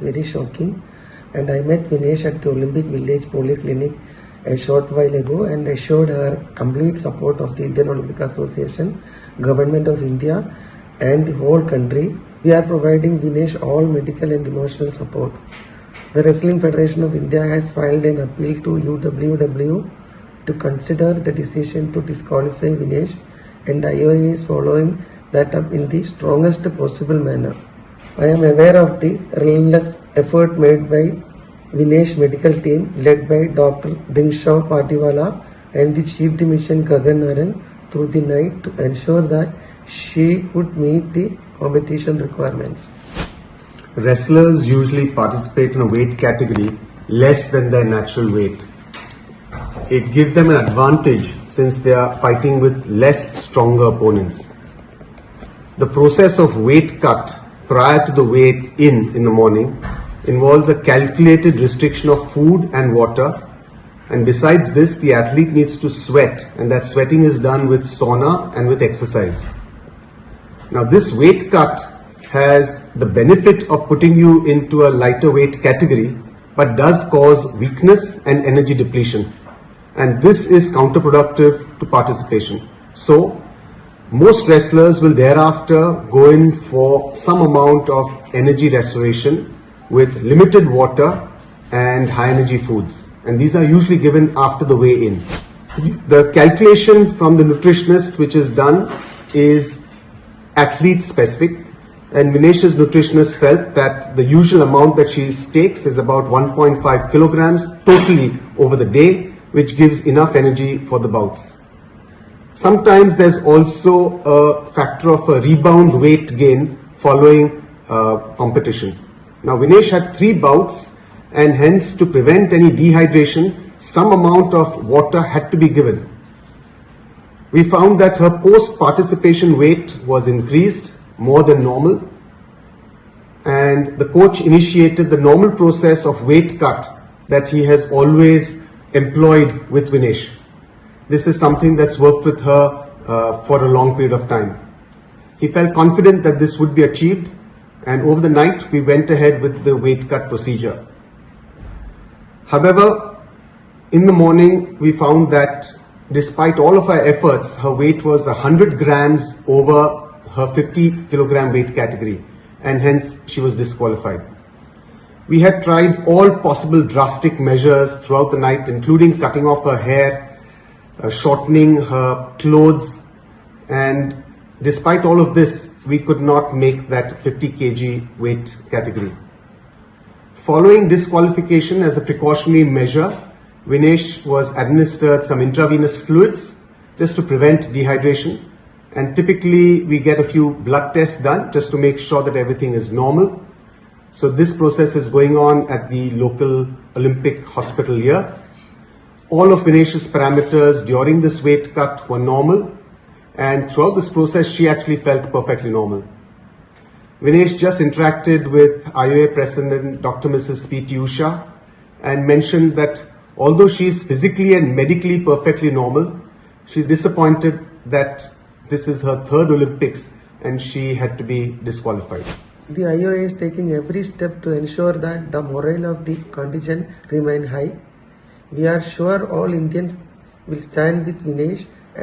very shocking. And I met Vinesh at the Olympic Village Polyclinic a short while ago and assured her complete support of the Indian Olympic Association, Government of India and the whole country. We are providing Vinesh all medical and emotional support. The Wrestling Federation of India has filed an appeal to UWW to consider the decision to disqualify Vinesh, and IOA is following that up in the strongest possible manner. I am aware of the relentless effort made by Vinesh medical team led by Dr. Dinshaw Patiwala and the Chief Dimission Gagan Naran through the night to ensure that she could meet the competition requirements. Wrestlers usually participate in a weight category less than their natural weight. It gives them an advantage since they are fighting with less stronger opponents. The process of weight cut prior to the weight in the morning involves a calculated restriction of food and water, and besides this the athlete needs to sweat, and that sweating is done with sauna and with exercise. Now this weight cut has the benefit of putting you into a lighter weight category but does cause weakness and energy depletion, and this is counterproductive to participation. So most wrestlers will thereafter go in for some amount of energy restoration with limited water and high energy foods, and these are usually given after the weigh-in. The calculation from the nutritionist which is done is athlete specific, and Vinesh's nutritionist felt that the usual amount that she takes is about 1.5 kilograms totally over the day, which gives enough energy for the bouts. Sometimes there's also a factor of a rebound weight gain following competition. Now Vinesh had 3 bouts, and hence to prevent any dehydration, some amount of water had to be given. We found that her post-participation weight was increased more than normal, and the coach initiated the normal process of weight cut that he has always employed with Vinesh. This is something that's worked with her for a long period of time. He felt confident that this would be achieved, and over the night we went ahead with the weight cut procedure. However, in the morning we found that despite all of our efforts, her weight was 100 grams over her 50 kilogram weight category, and hence she was disqualified. We had tried all possible drastic measures throughout the night, including cutting off her hair, shortening her clothes, and despite all of this, we could not make that 50 kg weight category. Following disqualification as a precautionary measure, Vinesh was administered some intravenous fluids just to prevent dehydration, and typically we get a few blood tests done just to make sure that everything is normal. So this process is going on at the local Olympic hospital here. All of Vinesh's parameters during this weight cut were normal, and throughout this process she actually felt perfectly normal. Vinesh just interacted with IOA President Dr. Mrs. P.T. Usha and mentioned that although she is physically and medically perfectly normal, she's disappointed that this is her 3rd Olympics and she had to be disqualified. The IOA is taking every step to ensure that the morale of the contingent remain high. We are sure all Indians will stand with Vinesh